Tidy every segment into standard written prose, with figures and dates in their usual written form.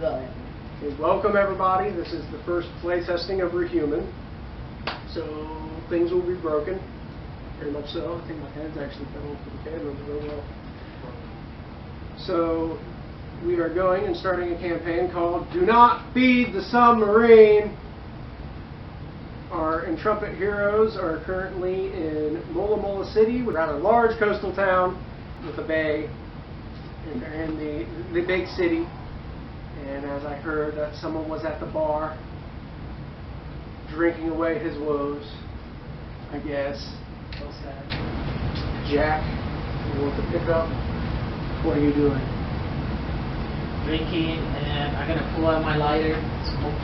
The Okay, welcome everybody. This is the first playtesting of Rehuman. So things will be broken. Very much so. I think my head's actually fell off the camera very well. So we are going and starting a campaign called Do Not Feed the Submarine. Our intrepid heroes are currently in Mola Mola City, a rather large coastal town with a bay, and they're in the big city. And as I heard that someone was at the bar drinking away his woes, I guess. so sad. Jack, you want to pick up? What are you doing? Drinking, and I'm gonna pull out my lighter, smoke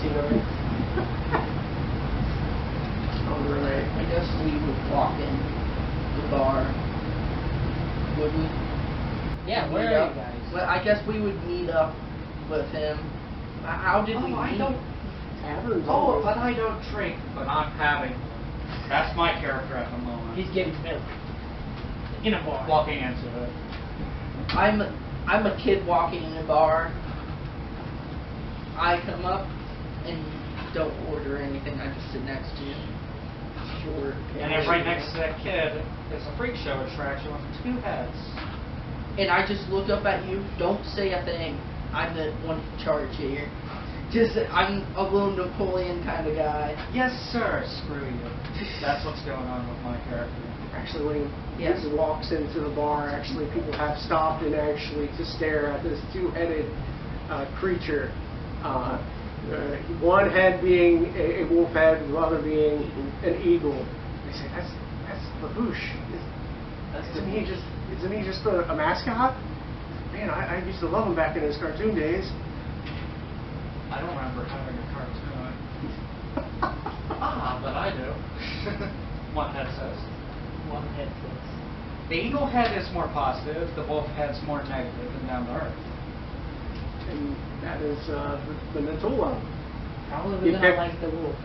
cigarette. Alright. I guess we would walk in the bar, would we? Yeah, where Meet are up. you guys? Well, I guess we would meet up with him. How did we I meet? don't. Taverns. Oh, always. but I don't drink. But I'm having. That's my character at the moment. He's getting milk in a bar. Walking into it. I'm a kid walking in a bar. I come up and don't order anything. I just sit next to you. Sure. And then right next to that kid is a freak show attraction with 2 heads. And I just look up at you. Don't say a thing. I'm the one in charge here. I'm a little Napoleon kind of guy. Yes, sir. Screw you. That's what's going on with my character. Actually, when Yes. he walks into the bar, actually people have stopped and actually to stare at this 2-headed creature. One head being a wolf head, the other being an eagle. They say, that's Baboosh. Isn't he just a mascot? Man, I used to love him back in his cartoon days. I don't remember having a cartoon. But I do. One head says. One head says. The eagle head is more positive. The wolf head's more negative and down to earth. And that is the Natola. Probably You not picked- like the wolf.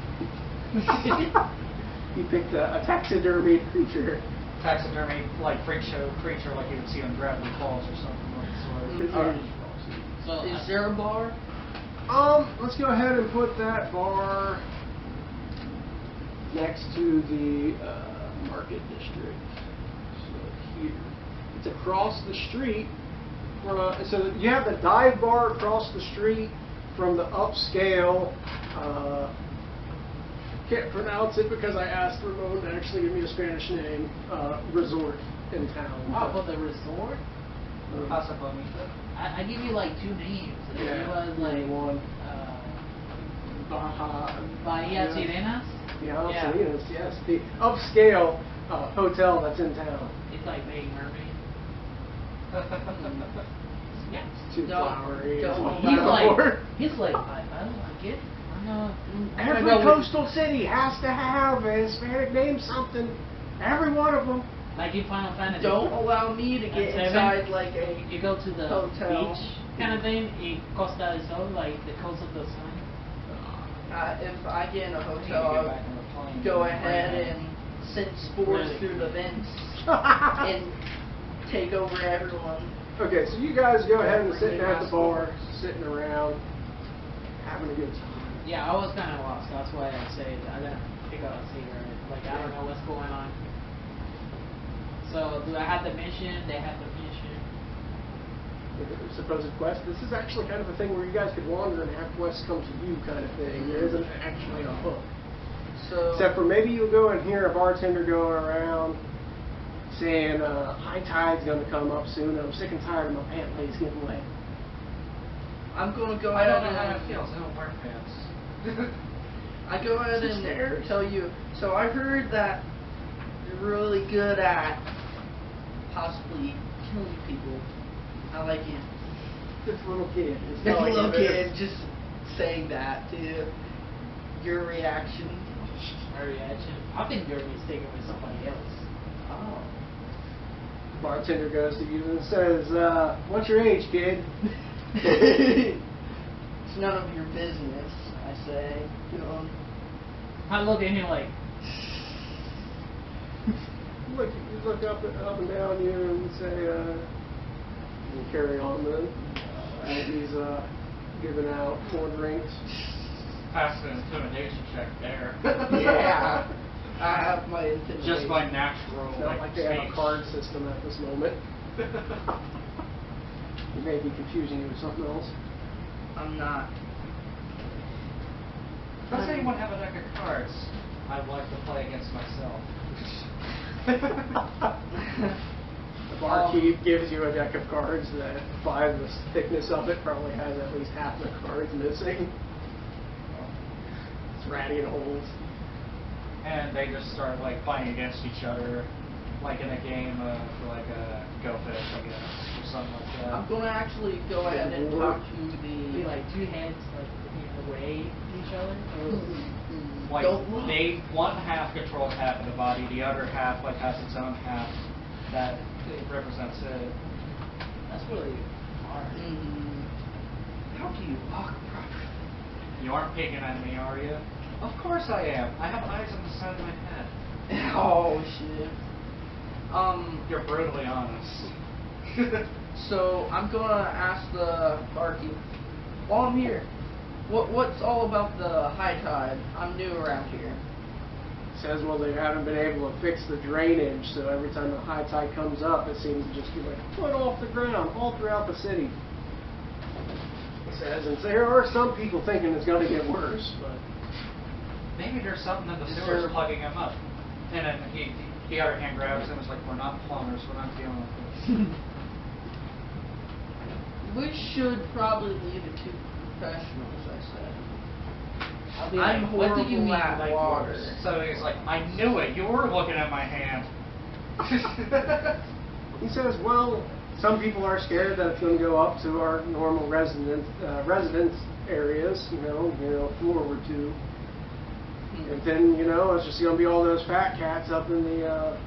He picked a taxidermied creature. Taxidermy, like freak show creature, like you would see on Gravity Falls or something like that. Alright. So Is there a bar? Let's go ahead and put that bar next to the market district. So here, it's across the street. So you have the dive bar across the street from the upscale. Can't pronounce it because I asked Ramon to actually give me a Spanish name. Resort in town. Oh, for the resort? Casa Bonita. I give you like 2 names. Yeah, It was like one. Bahia Sirenas. Yeah, Yeah. Sirenas, yes. The upscale hotel that's in town. It's like Big Mermaid. Yeah. It's too No, flowery. don't. It's all He's metaphor. like, I don't like it. I know. Every I know coastal city has to have a Hispanic name something. Every one of them. Like in Final Fantasy. Don't allow me to get At 7, inside like a. You go to the hotel. beach kind of thing in Costa del Sol, like the coast of the sun. If I get in a I need to hotel, get I'll back in the plane. go ahead and send spores Really? through the vents and take over everyone. Okay, so you guys go ahead and sit at the bar, sitting around, having a good time. Yeah, I was kind of lost. That's why I said I'm gonna pick up a cigarette. Like I don't know what's going on. So do I have the mission? They have the mission. The supposed quest. This is actually kind of a thing where you guys could wander and have quests come to you, kind of thing. There isn't actually a hook. So Except for maybe you'll go and hear a bartender going around saying, high tide's going to come up soon. I'm sick and tired of my pant legs getting wet. I'm going to go I ahead don't know how it and feels. I don't wear pants. I go ahead Some and stairs. tell you. So I heard that you're really good at possibly killing people. I like you. This little kid. is This telling little you this. kid just saying that to your reaction. My reaction. I think you're mistaken with somebody else. Oh. Bartender goes to you and says, what's your age, kid? It's none of your business, I say. You know. I look at him like, You look up and down you and say, you carry on then. And giving out more drinks. Pass an intimidation check there. Yeah. I have my intimidation. Just by natural. It's not like they have a speech. card system at this moment. You may be confusing you with something else. I'm not. Does anyone have a deck of cards? I'd like to play against myself. The barkeep gives you a deck of cards that, by the thickness of it, probably has at least half the cards missing. It's ratty and old. And they just start like fighting against each other, like in a game for like a Go Fish, I guess, or something like that. I'm gonna actually go ahead and talk to Be the. like two hands like looking away from each other. Like Don't look. they one half controls half of the body, the other half like has its own half that represents it. That's really hard. How do you walk properly? You aren't picking at me, are you? Of course I am. I have eyes on the side of my head. Oh shit. You're brutally honest. So I'm gonna ask the barkeep. While I'm here, what's all about the high tide? I'm new around here. Says, well, they haven't been able to fix the drainage, so every time the high tide comes up, it seems to just be like a foot off the ground all throughout the city. He says, and there are some people thinking it's going to get worse, but Maybe there's something in the Is sewers there- plugging him up. And then the other hand grabs him and is like, we're not plumbers, we're not dealing with this. We should probably leave it to professionals, I said. I'll be I'm like, what do you horrible mean at like water. worse? So he's like, I knew it, you were looking at my hand. he says, well, some people are scared that it's going to go up to our normal residence areas, you know, floor or two. And then, it's just going to be all those fat cats up in the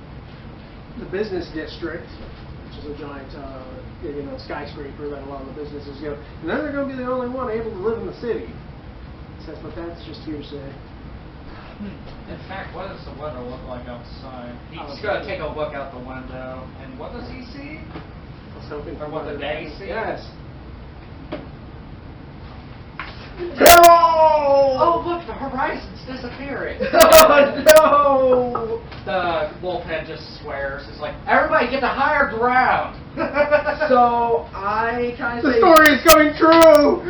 business district, which is a giant, skyscraper that a lot of the businesses go. And then they're going to be the only one able to live in the city. He says, but that's just hearsay. In fact, what does the weather look like outside? Oh, He's going to take a look out the window, and what does he see? I was hoping Or what the day sees? Yes. Oh, look, the horizon's disappearing. No! The wolfhead just swears. It's like, everybody get to higher ground. So I kind of The say, story is coming true!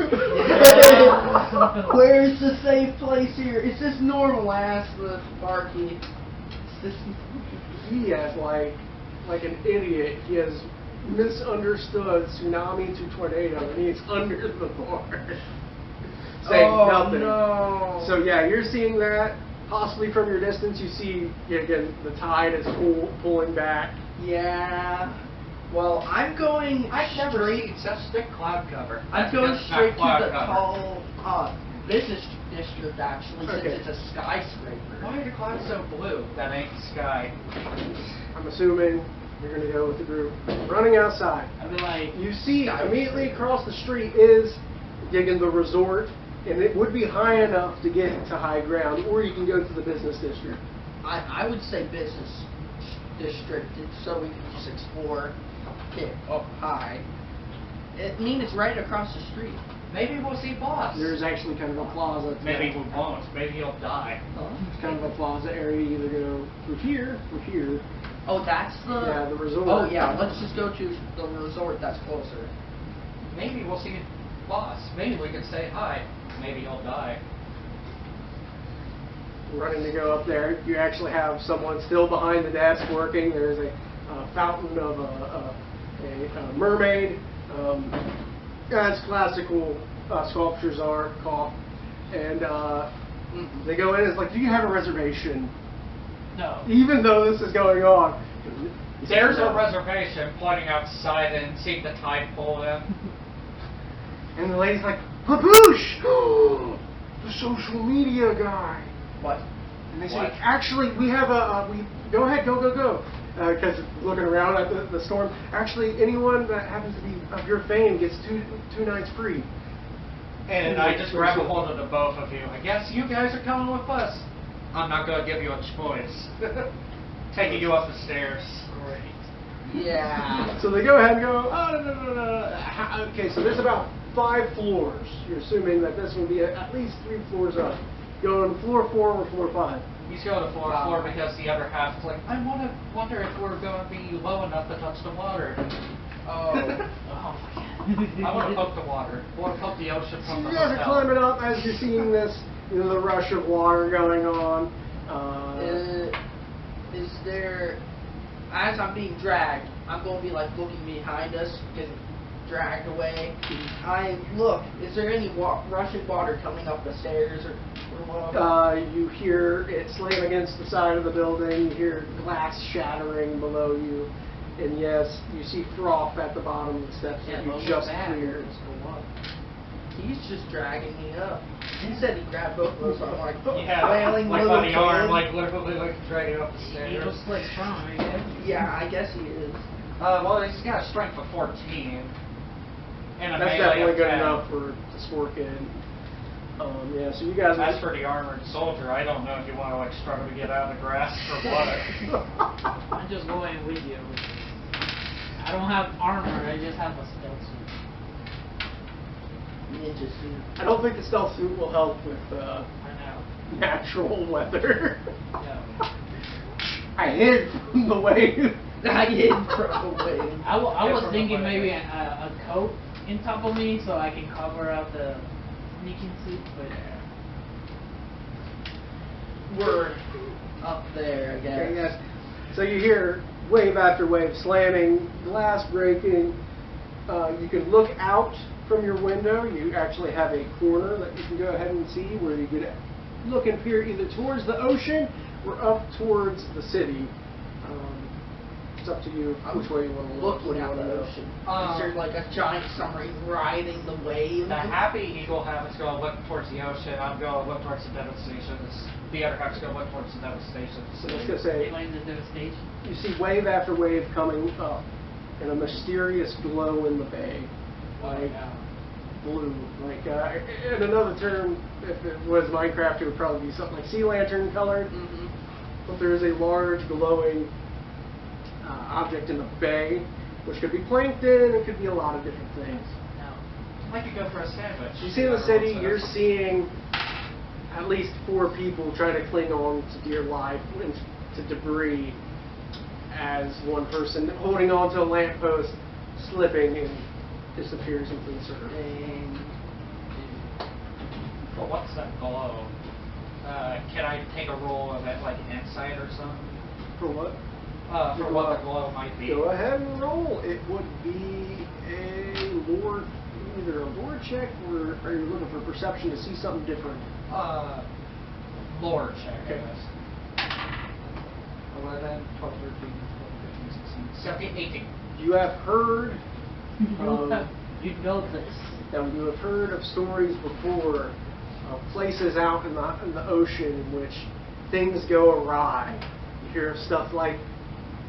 where's the safe place here? Is this normal? I asked the barkeep. Is this? He has, like an idiot, he has misunderstood tsunami to tornado, and he's under the board. Saying nothing. No. So yeah, you're seeing that. Possibly from your distance, you see, again, the tide is pulling back. Yeah. Well, I'm going. I've never seen such thick cloud cover. I'm going That's not straight to cloud the cover. tall business district, actually, Okay. since it's a skyscraper. Why are the clouds so blue? That ain't the sky. I'm assuming you're going to go with the group. Running outside. I'd be like, You see, immediately across the street is, again, the resort, and it would be high enough to get to high ground, or you can go to the business district. I would say business district, so we can just explore, get up high. I mean, it's right across the street. Maybe we'll see boss. There's actually kind of a plaza. Maybe we won't. Maybe he'll die. It's kind of a plaza area. You either go through here or here. Oh, that's the... Yeah, the resort. Oh, yeah, let's just go to the resort that's closer. Maybe we'll see boss. Maybe we can say hi. Maybe he'll die. Running to go up there. You actually have someone still behind the desk working. There's a fountain of a mermaid, as classical sculptures are called. And they go in. It's like, do you have a reservation? no. Even though this is going on. There's a reservation pointing outside and seeing the tide pull in. And the lady's like, Baboosh! The social media guy. What? And they say, What? actually, we have go ahead, go. Because looking around at the storm, actually, anyone that happens to be of your fame gets two nights free. And I just grab a hold of the both of you. I guess you guys are coming with us. I'm not going to give you a choice. Taking you up the stairs. Great. Yeah. So they go ahead and go, oh, no. Okay, so there's about 5 floors. You're assuming that this will be at least 3 floors up. Go on floor 4 or floor 5. He's going to floor Wow. 4 because the other half's like, I wonder if we're going to be low enough to touch the water. Oh. Oh my god. I want to poke the water. I want to poke the ocean So from the you guys are hotel. climbing up as you're seeing this, the rush of water going on. Is there, as I'm being dragged, I'm going to be like looking behind us, getting dragged away. I look, is there any rushing water coming up the stairs or whatever? You hear it slam against the side of the building. You hear glass shattering below you. And yes, you see froth at the bottom of the steps that you just cleared. He's just dragging me up. He said he grabbed both of us. I'm like, Yeah, wailing like little by the arm, kid. like literally like dragging up the stairs. He looks like strong, I guess. Yeah, I guess he is. Well, he's got a strength of 14. And a That's melee definitely of good 10. enough for this kid. Yeah, so you guys. As for the armored soldier, I don't know if you want to like struggle to get out of the grass or what. I'm just going with you. I don't have armor, I just have a stealth suit. Ninja suit. I don't think the stealth suit will help with I know. natural weather. Yeah. I hid from the wave. I didn't throw away. I was from thinking the way. maybe a coat in top of me so I can cover up the sneaking suit, but We're up there, I guess. Okay, yes. So you hear wave after wave slamming, glass breaking. You can look out from your window. You actually have a corner that you can go ahead and see where you could look and peer either towards the ocean or up towards the city. It's up to you which way you want to look. What do Looking you at want to the know? ocean. Is there like a giant submarine riding the wave? The happy eagle half is going to look towards the ocean. I'm going to look towards the devastations. The other half is going to look towards the devastations. So I was gonna say, explain the devastation. you see wave after wave coming up, and a mysterious glow in the bay, like blue. Like in another term, if it was Minecraft, it would probably be something like sea lantern colored. Mm-hmm. But there is a large glowing object in the bay, which could be plankton. It could be a lot of different things. I could go for a sandwich. You see in the city, you're seeing at least 4 people try to cling on to dear life and to debris as one person holding on to a lamppost, slipping and disappears into the surf. Well, what's that glow? Can I take a roll of it, like insight or something? For what? For what the glow might be. Go ahead and roll. It would be either a lore check or are you looking for perception to see something different? Lore check, Okay. I guess. 11, 12, 13, 14, 15, 16, 17, 18. You have heard You know this. Now, you have heard of stories before of places out in the ocean in which things go awry. You hear of stuff like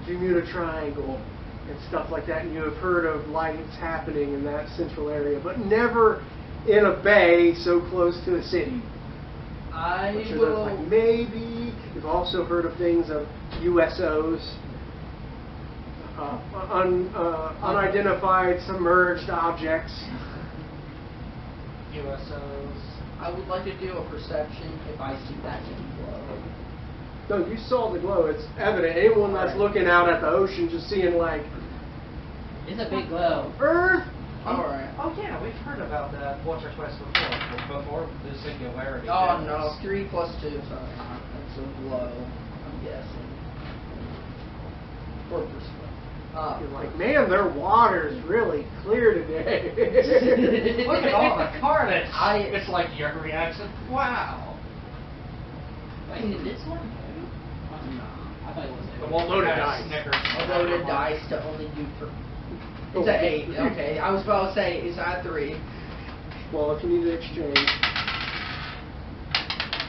Bermuda Triangle and stuff like that, and you have heard of lights happening in that central area, but never in a bay so close to a city. I Which is will. like maybe you've also heard of things of USOs, unidentified submerged objects. USOs. I would like to do a perception if I see that glow. No, you saw the glow. It's evident. Anyone that's looking out at the ocean just seeing like It's a big glow. Earth. Alright. Oh yeah, we've heard about that once or twice before the singularity. Oh did no, this. 3 plus 2, sorry. That's a glow, I'm guessing. Or perspective. You're like, man, their water's really clear today. Look at all the carnage. I- It's like your reaction. Wow. Wait, is this one? No, I thought it was The it. one Loaded that dice. Snickers. A loaded dice to only do for. It's an 8. Okay, I was about to say it's at 3. Well, if you need to exchange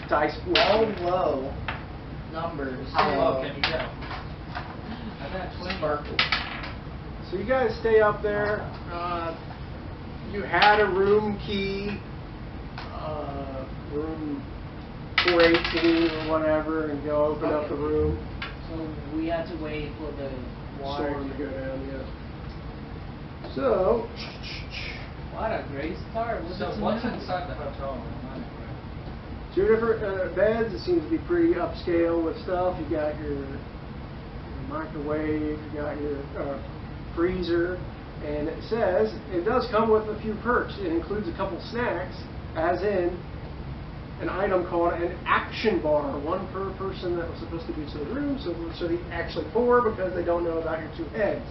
dice, All low numbers. How low so- can you go? I got 20. Sparkle. So you guys stay up there. You had a room key, room 418 or whatever, and go open up the room. So we had to wait for the water Storm to go down, yeah. So, What a great start. So what's inside the hotel room anyway? 2 different beds. It seems to be pretty upscale with stuff. You got your microwave, you got your freezer, and it says it does come with a few perks. It includes a couple snacks, as in an item called an action bar, 1 per person that was supposed to be to the room, so actually 4 because they don't know about your 2 heads.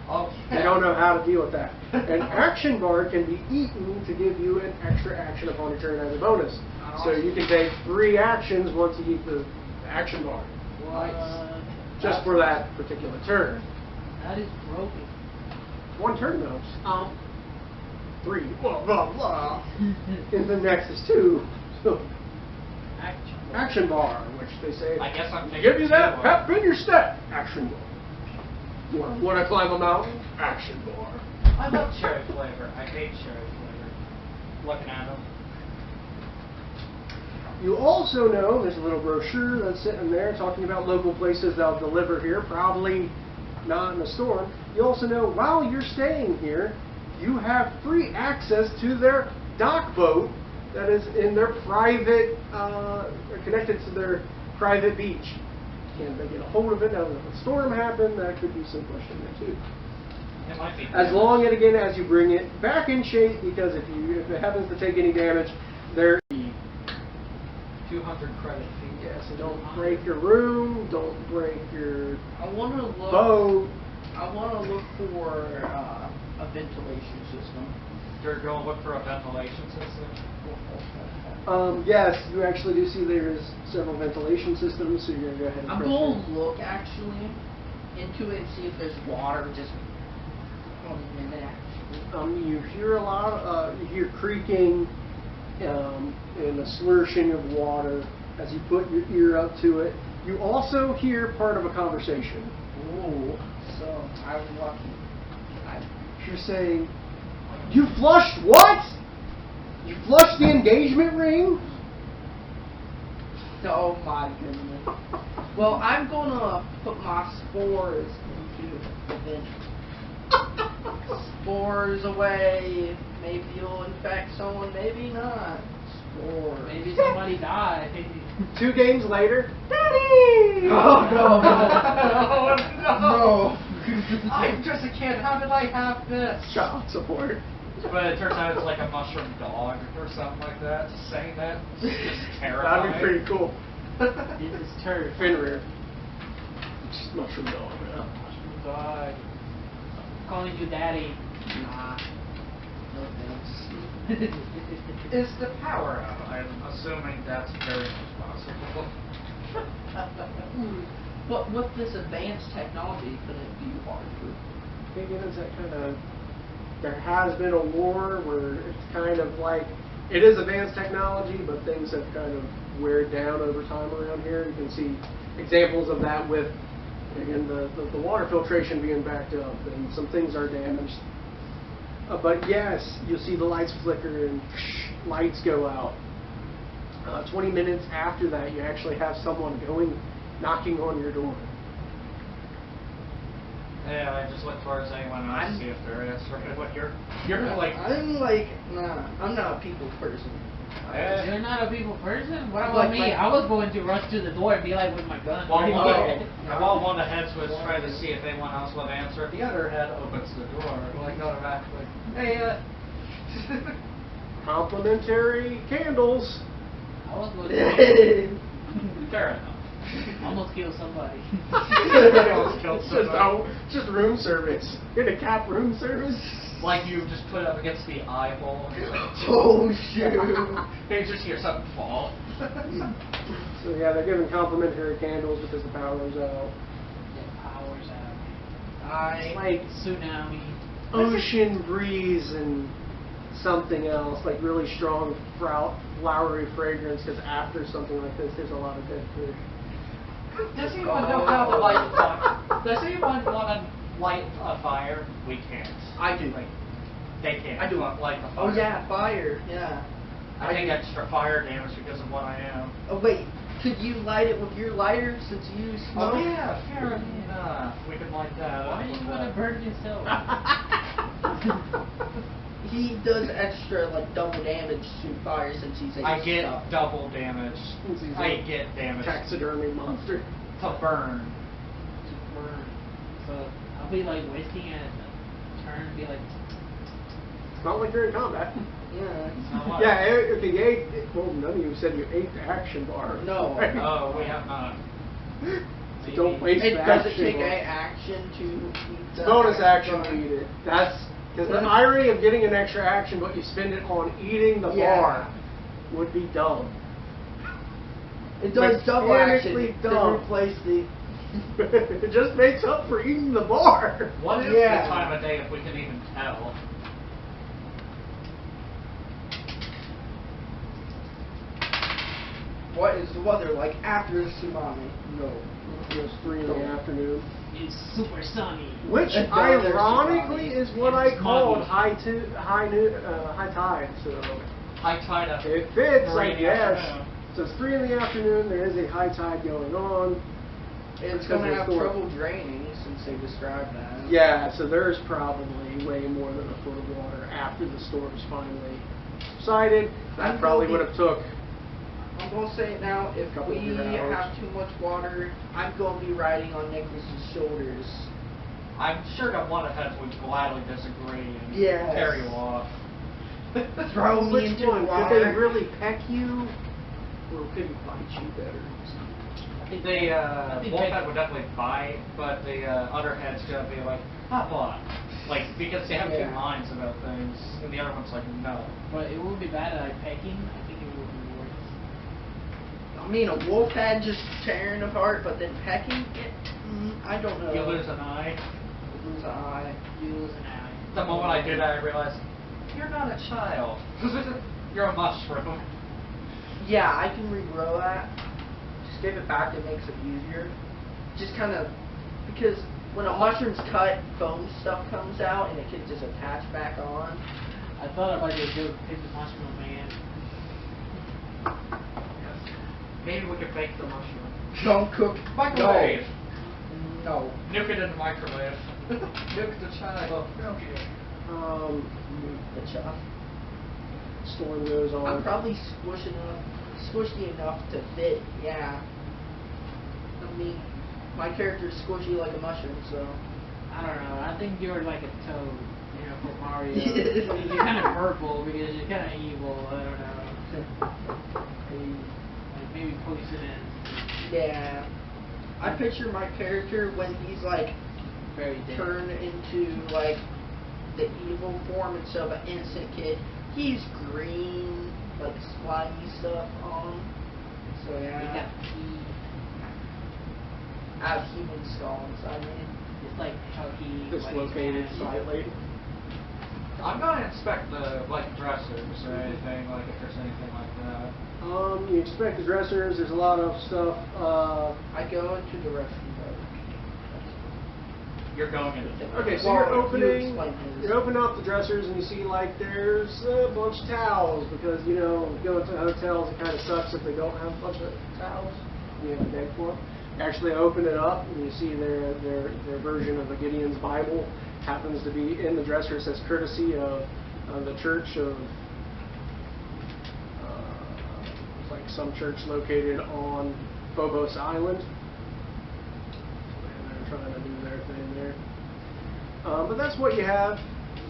Okay. They don't know how to deal with that. An action bar can be eaten to give you an extra action upon your turn as a bonus. So you can take 3 actions once you eat the action bar. Just for that particular turn. That is broken. 1 turn though. 3. Blah, blah, blah. And the next is 2. So, action bar, which they say, I guess I'm give you that taking pep in your step. Action bar. Want to climb a mountain? Action bar. I love cherry flavor. I hate cherry flavor. Looking at them. You also know there's a little brochure that's sitting there talking about local places they'll deliver here, probably not in a storm. You also know while you're staying here, you have free access to their dock boat that is in their private, connected to their private beach. Can they get a hold of it? Now, if a storm happened, that could be some question there too. It might be. As long and again as you bring it back in shape, because if it happens to take any damage, there. 200 credit fee. Yeah, so don't break your room, don't break your I want to look. boat. I want to look for a ventilation system. You're going to look for a ventilation system? Yes, you actually do see there's several ventilation systems, so you're going to go ahead and I'm press going it. to look actually into it and see if there's water just in it actually. You hear a lot, you hear creaking and a slurshing of water as you put your ear up to it. You also hear part of a conversation. Ooh, so I'm lucky. You're saying, "You flushed what? You flushed the engagement ring?" Oh my goodness. Well, I'm gonna put my spores into the vent. Spores away. Maybe you'll infect someone, maybe not. Spores. Maybe somebody died. 2 games later, Daddy! Oh no! No! I'm just a kid. How did I have this? Child support. But it turns out it's like a mushroom dog or something like that. Just saying that. It's just terrifying. That'd be pretty cool. It is turf. Fenrir. Just mushroom dog. Yeah. God. Calling you daddy. Nah. No thanks. Is the power out? I'm assuming that's very much possible. But with this advanced technology, could it be harder? Maybe there's that kind of. There has been a war where it's kind of like it is advanced technology, but things have kind of weared down over time around here. You can see examples of that with again the water filtration being backed up, and some things are damaged. But yes, you'll see the lights flicker and lights go out. 20 minutes after that, you actually have someone knocking on your door. Yeah, I just look towards anyone else to see if they're answering. What you're like. I'm like, nah, I'm not a people person. You're not a people person? What I'm about like me? my- I was going to rush to the door and be like with my gun. While one of the No. heads was trying to see if anyone else would answer, the other head opens the door, like going back, like, hey, Complimentary candles. I was going to fair enough. almost kill somebody. Almost killed Just, somebody. just room service. Get a cap room service. Like you just put it up against the eye hole. And you're like, Oh shoot! you just hear something fall. So yeah, they're giving complimentary candles because the power's out. Yeah, powers out. It's like Tsunami. ocean breeze and something else, like really strong flowery fragrance, because after something like this, there's a lot of dead fish. Does anyone know how to light a fire? Does anyone want to light a fire? We can't. I do. Like, they can't. I do. Light the fire. Oh yeah, fire. Yeah. I take extra fire damage because of what I am. Oh wait, could you light it with your lighter since you smoke? Oh yeah, fair enough. We could light that. Why do you want to burn yourself? he does extra, like, double damage to fire since he's I get stuff. double damage. Since he's I a get damage taxidermy monster. to burn. To burn. So I'll be like wasting a turn, be like, It's not like you're in combat. Yeah. Not much. Yeah, if you ate, well, none of you said you ate the action bar. No. Right? Oh, we have not. So don't waste It the doesn't action take bar. an action to eat the Bonus action bar. to eat it. That's because the irony of getting an extra action, but you spend it on eating the Yeah. bar, would be dumb. It does double action Mechanically to dumb. replace the. It just makes up for eating the bar. What is Yeah. the time of day if we can even tell? What is the weather like after the tsunami? No. It was 3 in the afternoon. it's super sunny. Which, It's ironically, tsunami. is what And I smoggy. called high tide. So High tide up. it fits, Three I in the guess. afternoon. So it's 3 in the afternoon. There is a high tide going on. It's Because going to of have the storm. trouble draining since they described that. Yeah, so there's probably way more than a foot of water after the storm's finally subsided. That I'm probably going- would have took. I'm going to say it now, if Couple we of hours. have too much water, I'm going to be riding on Nicholas's shoulders. I'm sure that one of heads would gladly disagree and Yes. carry you off. Throw me Which into one? the water. Did they really peck you, or could he bite you better? I think The I think wolf they- head would definitely bite, but the other head's gonna be like, hot pot. Like, because they have Yeah. two minds about things, and the other one's like, no. But it wouldn't be bad at like pecking. I think it would be worse. I mean, a wolf head just tearing apart, but then pecking it, I don't know. You lose an eye. You lose an eye. You lose an eye. The moment I did that, I realized, you're not a child. You're a mushroom. Yeah, I can regrow that. Just give it back, it makes it easier. Just kind of, because when a mushroom's cut, foam stuff comes out, and it can just attach back on. I thought about your joke, take the mushroom man. Maybe we could bake the mushroom. Don't cook. Microwave. No. Nuke it in the microwave. Nuke the child. The chuff. Storm goes on. I'm probably squishy enough to fit, yeah. I mean, my character's squishy like a mushroom, so. I don't know. I think you're like a toad, you know, for Mario. You're kind of purple because you're kind of evil. I don't know. Like maybe poisonous. Yeah. I picture my character when he's like Very dead. turned into like the evil form instead of an innocent kid. He's green, like slimy stuff on. So You got yeah. pee. I have human skull inside me. It's like how he Dislocated like, slightly. I'm gonna inspect the dressers or anything, like if there's anything like that. You expect the dressers. There's a lot of stuff. I go into the restroom mode. You're going into the Okay, so Well, you're you opening. explain this. You open up the dressers and you see like there's a bunch of towels because you know going to hotels it kind of sucks if they don't have a bunch of towels. You have to beg for them. You actually open it up and you see their version of the Gideon's Bible happens to be in the dresser. It says courtesy of the Church of it's like some church located on Phobos Island. And they're trying to do their thing there. But that's what you have.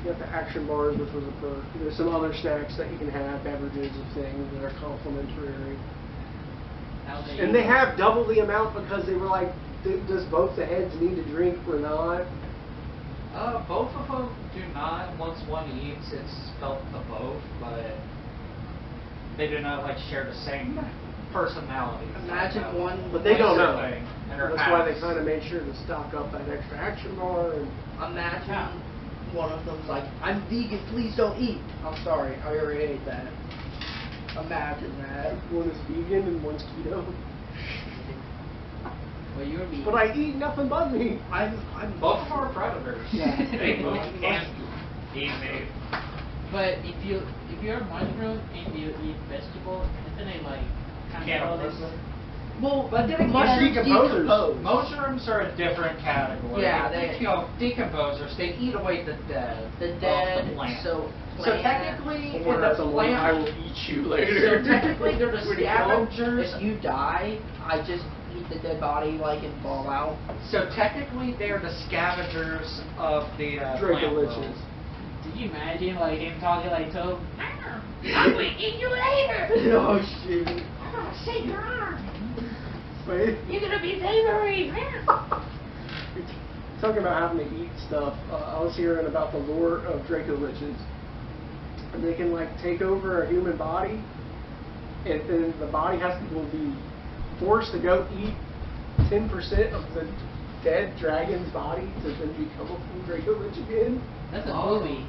You got the action bars, which was a perk. There's some other snacks that you can have, beverages and things that are complimentary. And they have double the amount because they were like, does both the heads need to drink or not? Both of them do not. Once one eats, it's spelt to both, but they do not like share the same personality. Imagine one, But they don't know. Thing, and they're That's why they halves. kind of made sure to stock up that extra action bar. And imagine Yeah. one of them's like, I'm vegan, please don't eat. I'm sorry, I already ate that. Imagine that. one is vegan and one's keto. Well, you're vegan. But I eat nothing but meat. I'm Both of them are predators. Yeah. They both can eat meat. But if you're a mushroom and you eat vegetables, isn't it like Cannibalism. Well, But then again, mushrooms decomposers. decompose. Mushrooms are a different category. Yeah, they, they- decomposers. They eat away the dead. The of dead, the plant. so planet. So technically, Or in that's the a one I will plant, eat you So later. technically, they're the When you come. scavengers. If you die, I just eat the dead body like in Fallout. so technically they're the scavengers of the Draco plant liches. world. Did you imagine like him talking like Toad? I'm gonna eat you later. Oh shoot. I'm gonna shake your arm. Wait. You're gonna be savory. Talking about having to eat stuff, I was hearing about the lore of Draco liches. And they can like take over a human body, and then the body will be forced to go eat 10% of the dead dragon's body to then become a full Draco lich again. That's a Oh. movie.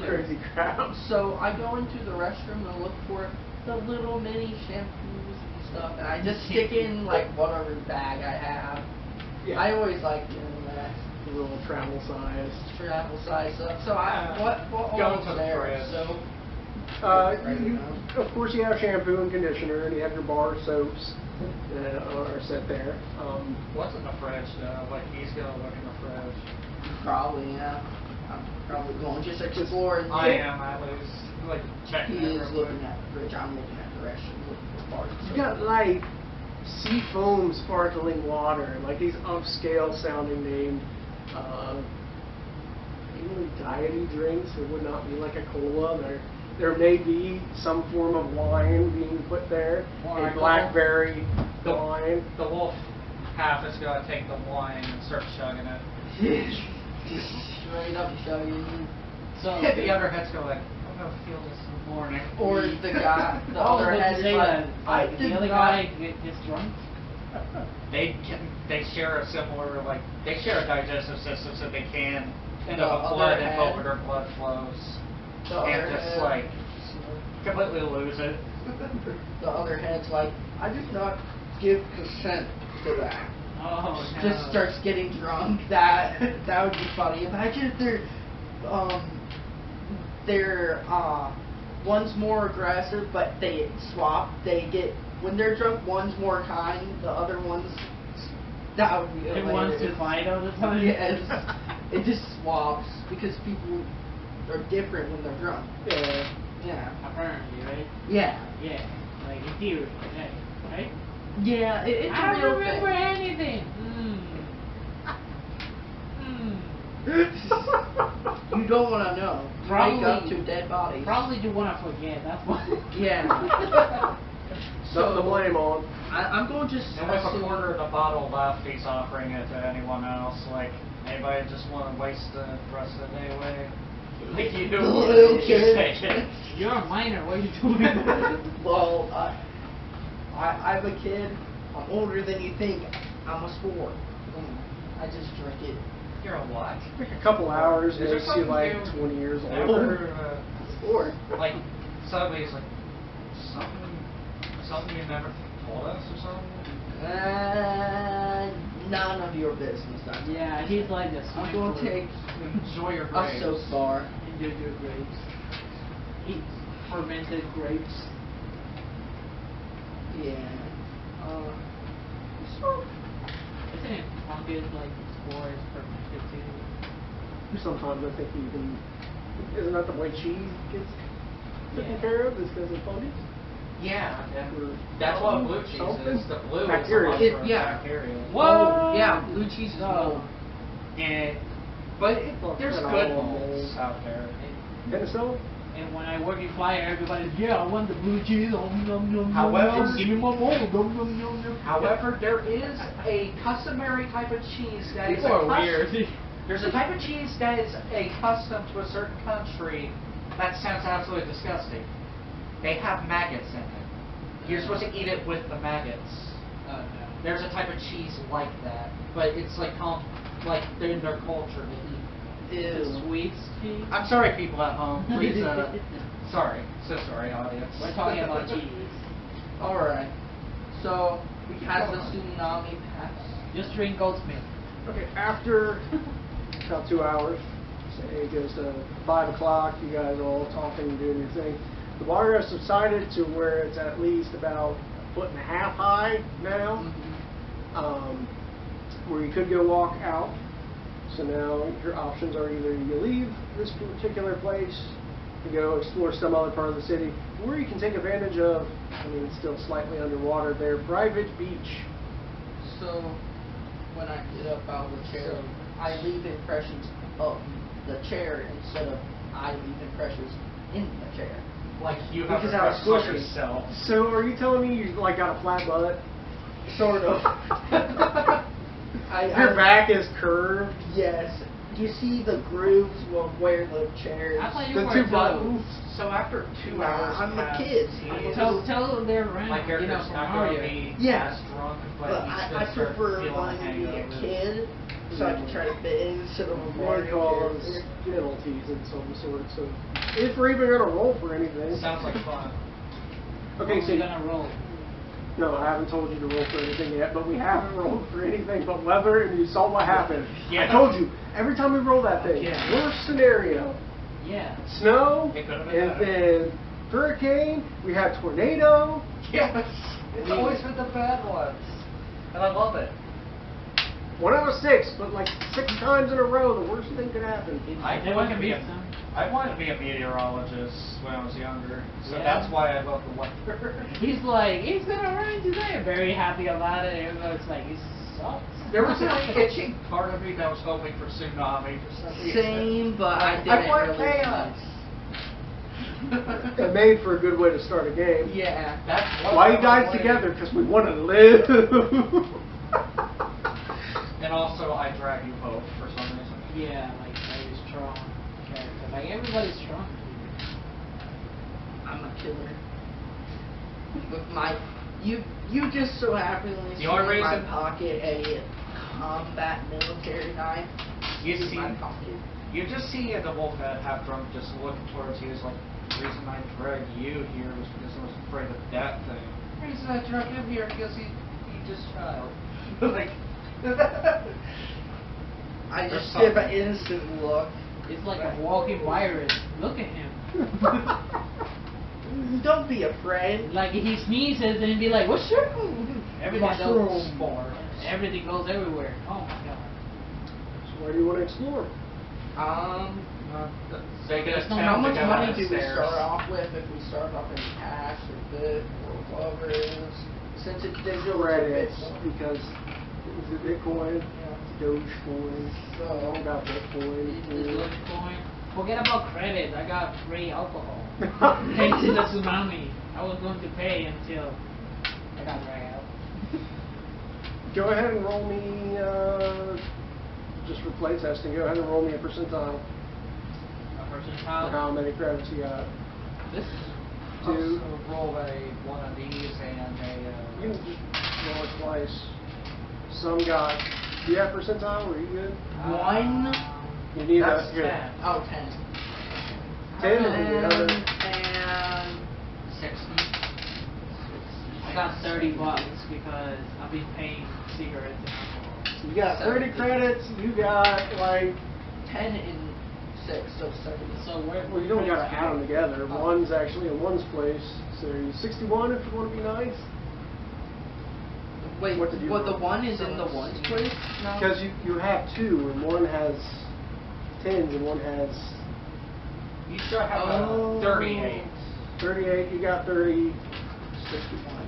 Crazy crap. So I go into the restroom and look for the little mini shampoos and stuff, and I just stick in like whatever bag I have. Yeah. I always like doing that. The little travel size. Travel size stuff. So I what Go all to is the there? fridge. So Of course, you have shampoo and conditioner, and you have your bar soaps that are set there. What's in the fridge though? Like he's gonna look in the fridge. probably yeah. I'm probably going just exploring. I am at least like checking. He it is real looking quick. at the fridge. I'm looking at the restroom looking for parts. You got like sea foam sparkling water, like these upscale sounding named even diety drinks. It would not be like a cola. There may be some form of wine being put there, More a alcohol? blackberry The- wine. The wolf half is gonna take the wine and start chugging it. Straight up chugging. So The other head's going like, I'm gonna feel this in the morning. Or the guy, the I was other about head to is say like, that. I Like, did the other not. guy gets drunk. They share a similar they share a digestive system, so they can end The up with other blood head- and over their blood flows The and other just head- like completely lose it. The other head's like, I did not give consent to that. Oh no. Just starts getting drunk. That would be funny. Imagine if they're one's more aggressive, but they swap. They get when they're drunk, one's more kind. The other one's that would be It hilarious. wants to fight all the time. Yes, it just swaps because people are different when they're drunk. Yeah. Yeah. Apparently, right? Yeah. Yeah. Like in theory, right? Yeah. It's I a don't real remember thing. anything. You don't want to know. You wake up to dead bodies. Probably do want to forget. That's why. Yeah. Nothing to blame on. I'm going just. And with a assume- quarter of the bottle left, he's offering it to anyone else. Like, anybody just want to waste the rest of the day away? Like you do. Little You kid. take it. You're a minor. What are you doing? Well, I'm a kid. I'm older than you think. I'm a sport. I just drink it. You're a what? Like a couple hours Is there makes you something like you 20 years Never, older. Sport. like, somebody's like, something you never told us or something? None of your business. Yeah, he's like this. I'm going to take Enjoy your a grapes. soap bar. Enjoy your grapes. Eat fermented grapes. Yeah. Isn't it fungus like spores fermented too? Sometimes I think even isn't that the way cheese gets taken Yeah. care of? Is because of fungus? Yeah, Or that's what blue cheese something? is. The blue Bacteria. is the one Yeah. bacteria. Oh, yeah, blue cheese is No. mold. And, but there's Well, good well, molds out there. Penicillin? And when I work in Flyer, everybody's, yeah, I want the blue cheese. Nom, nom, nom, However- nom, give me my bowl. Nom, nom, nom, nom. However, there is a customary type of cheese that is People are a weird. There's a type of cheese that is a custom to a certain country. That sounds absolutely disgusting. They have maggots in it. You're supposed to eat it with the maggots. Oh, no. There's a type of cheese like that, but it's like in their culture to eat. The sweet cheese? I'm sorry, people at home. Please, sorry, so sorry, audience. We're talking about cheese. Alright. So, We keep has going the on. tsunami passed? Just drink goat's milk. Okay, after about 2 hours, say it goes to 5 o'clock, you guys are all talking and doing your thing. The water has subsided to where it's at least about 1.5 feet high now, where you could go walk out. So now your options are either you leave this particular place to go explore some other part of the city, or you can take advantage of, I mean, it's still slightly underwater there, Private Beach. So, when I get up out of the chair, I leave impressions of the chair instead of I leave impressions in the chair. Like you have Because I was impressions of squishy. yourself. So are you telling me you like got a flat butt? Sort of. Your back is curved. Yes. You see the grooves of where the chairs. I thought you The were two a buttons. So after 2 Nah, hours I'm a passed, kid. he's- Tell their my random, character's from not Mario. going to be Yeah. as drunk, But but he's I going to start prefer feeling wanting to be a hangover. kid so I can try to fit in instead of a May Mario cause character. penalties of some sort. So if we're even gonna roll for anything. Sounds like fun. Okay, so we're gonna roll. no, I haven't told you to roll for anything yet, but we haven't rolled for anything but weather, and you saw what happened. Yeah. I told you, every time we roll that thing, Yeah. worst scenario, Yeah. snow, It could've and been better. then hurricane, we had tornado. Yes! It's always been the bad ones. And I love it. One out of 6, but like 6 times in a row, the worst thing could happen. I They wanted to can be beat a, some. I wanted to be a meteorologist when I was younger, so Yeah. that's why I love the weather. He's like, it's gonna rain today. Very happy about it. Everybody's like, it sucks. There was an itching part of me that was hoping for tsunami for some reason. Same, but I didn't I want really. chaos. It made for a good way to start a game. Yeah. That's what Why I you was guys playing. together? Because we want to live. And also, I drag you both for some reason. Yeah, like very strong character. Like everybody's strong. I'm a killer. With my, you just so happen to see The only in my reason- pocket a combat military knife. You in see, my pocket. you just see the wolf head half drunk just looking towards you. It's like, the reason I dragged you here was because I was afraid of that thing. The reason I dragged him here because he just child. Like, I There's just give an something. instant look. It's like a walking virus. Look at him. Don't be afraid. Like he sneezes and be like, "What's your?" Everything Mushroom. goes. Everything goes everywhere. Oh my god. So where do you want to explore? They get a No, town How much to go money do we downstairs. start off with if we start off in cash or bit or whatever it is? Since it's digital Credits, Bitcoin. because is it Bitcoin? Dogecoin. So- I don't got Bitcoin. This Dogecoin. Forget about credit. I got free alcohol. Thanks to the tsunami. I was going to pay until I got dragged out. Go ahead and roll me, just for play testing, go ahead and roll me a percentile A for percentile. how many credits you got. This. Two. Also roll one of these and You can just roll it twice. Some got, do you have percentile? Are you good? One. You need That's a, here. 10. Oh, 10. 10 and the other. And 60. I got $30 because I've been paying cigarettes and alcohol. You got 30 credits, you got like, 10 and 6, so 70. So where? well, you don't gotta add them together. Oh. One's actually in one's place, so you 61 if you want to be nice. Wait, What did you the roll? one is in the ones place now? Because you have two, and one has 10s and one has You should have Oh. a 38. 38, you got 30. 61.